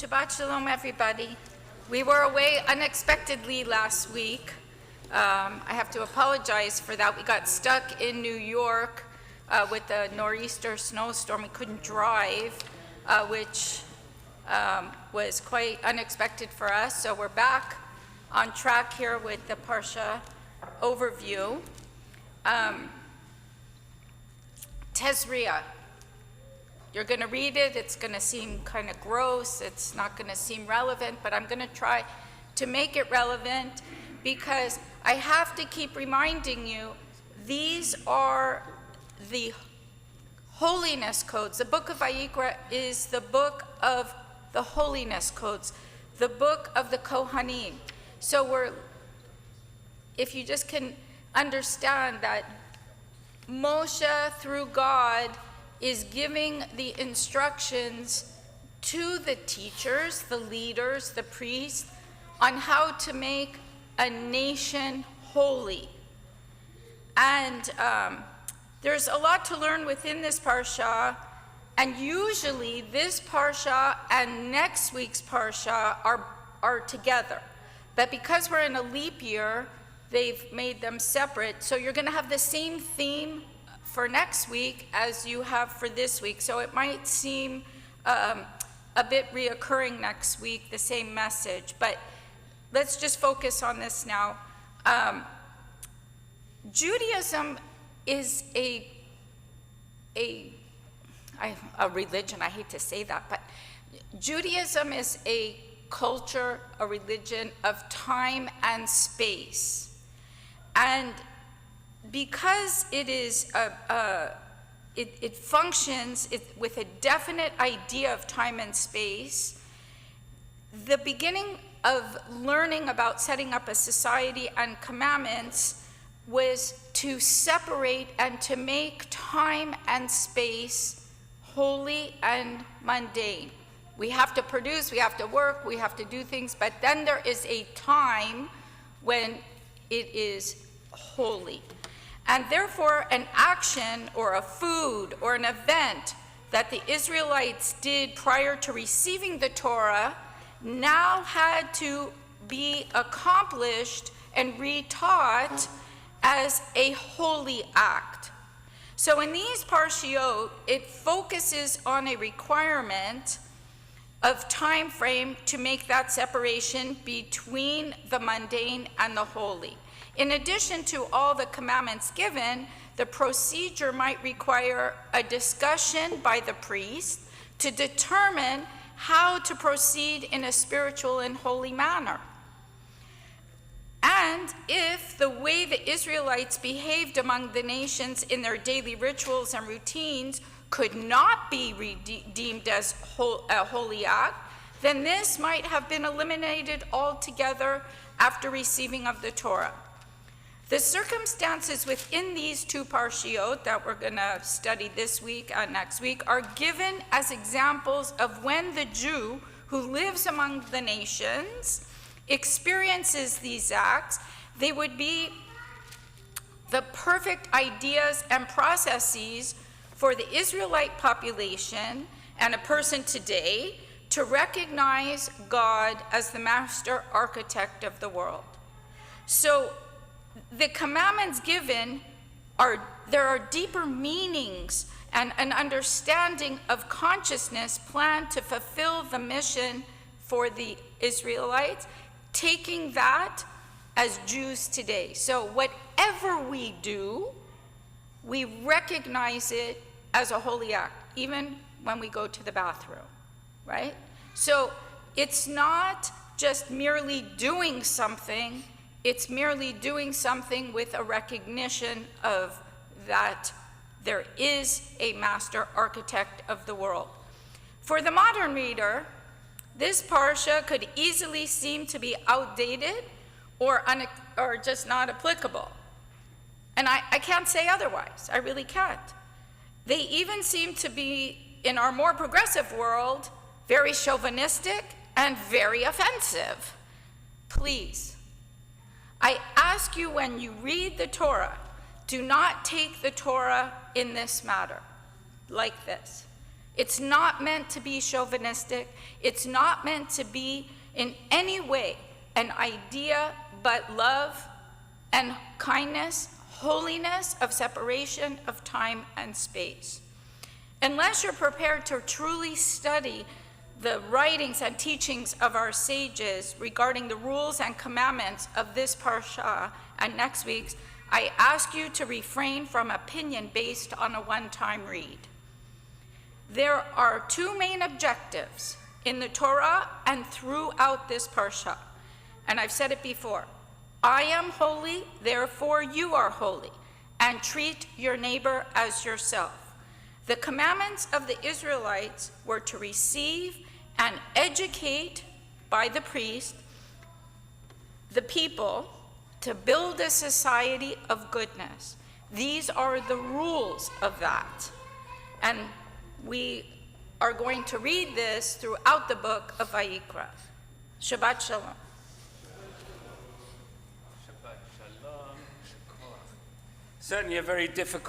Shabbat Shalom, everybody. We were away unexpectedly last week. I have to apologize for that. We got stuck in New York with a nor'easter snowstorm. We couldn't drive, which was quite unexpected for us. So we're back on track here with the Parsha overview. Tazria. You're going to read it. It's going to seem kind of gross. It's not going to seem relevant, but I'm going to try to make it relevant because I have to keep reminding you, these are the holiness codes. The book of Vayikra is the book of the holiness codes, the book of the Kohanim. So if you just can understand that Moshe, through God, is giving the instructions to the teachers, the leaders, the priests, on how to make a nation holy. And there's a lot to learn within this Parsha, and usually this Parsha and next week's Parsha are together. But because we're in a leap year, they've made them separate. So you're going to have the same theme for next week as you have for this week. So it might seem a bit reoccurring next week, the same message. But let's just focus on this now. Judaism is a religion. I hate to say that, but Judaism is a culture, a religion of time and space. And because it is it functions with a definite idea of time and space, the beginning of learning about setting up a society and commandments was to separate and to make time and space holy and mundane. We have to produce, we have to work, we have to do things, but then there is a time when it is holy. And therefore, an action or a food or an event that the Israelites did prior to receiving the Torah now had to be accomplished and retaught as a holy act. So in these parshiot, it focuses on a requirement of time frame to make that separation between the mundane and the holy. In addition to all the commandments given, the procedure might require a discussion by the priest to determine how to proceed in a spiritual and holy manner. And if the way the Israelites behaved among the nations in their daily rituals and routines could not be deemed as a holy act, then this might have been eliminated altogether after receiving of the Torah. The circumstances within these two parshiot that we're going to study this week and next week are given as examples of when the Jew who lives among the nations experiences these acts. They would be the perfect ideas and processes for the Israelite population and a person today to recognize God as the master architect of the world. So the commandments given there are deeper meanings and an understanding of consciousness planned to fulfill the mission for the Israelites, taking that as Jews today. So whatever we do, we recognize it as a holy act, even when we go to the bathroom, right? So it's not just merely doing something, it's merely doing something with a recognition of that there is a master architect of the world. For the modern reader, this Parsha could easily seem to be outdated or just not applicable. And I can't say otherwise. I really can't. They even seem to be, in our more progressive world, very chauvinistic and very offensive. Please, I ask you, when you read the Torah, do not take the Torah in this matter, like this. It's not meant to be chauvinistic. It's not meant to be in any way an idea but love and kindness, holiness of separation of time and space. Unless you're prepared to truly study the writings and teachings of our sages regarding the rules and commandments of this Parsha and next week's, I ask you to refrain from opinion based on a one-time read. There are two main objectives in the Torah and throughout this Parsha, and I've said it before. I am holy, therefore you are holy, and treat your neighbor as yourself. The commandments of the Israelites were to receive and educate by the priest the people to build a society of goodness. These are the rules of that. And we are going to read this throughout the book of Vayikra. Shabbat Shalom. Certainly a very difficult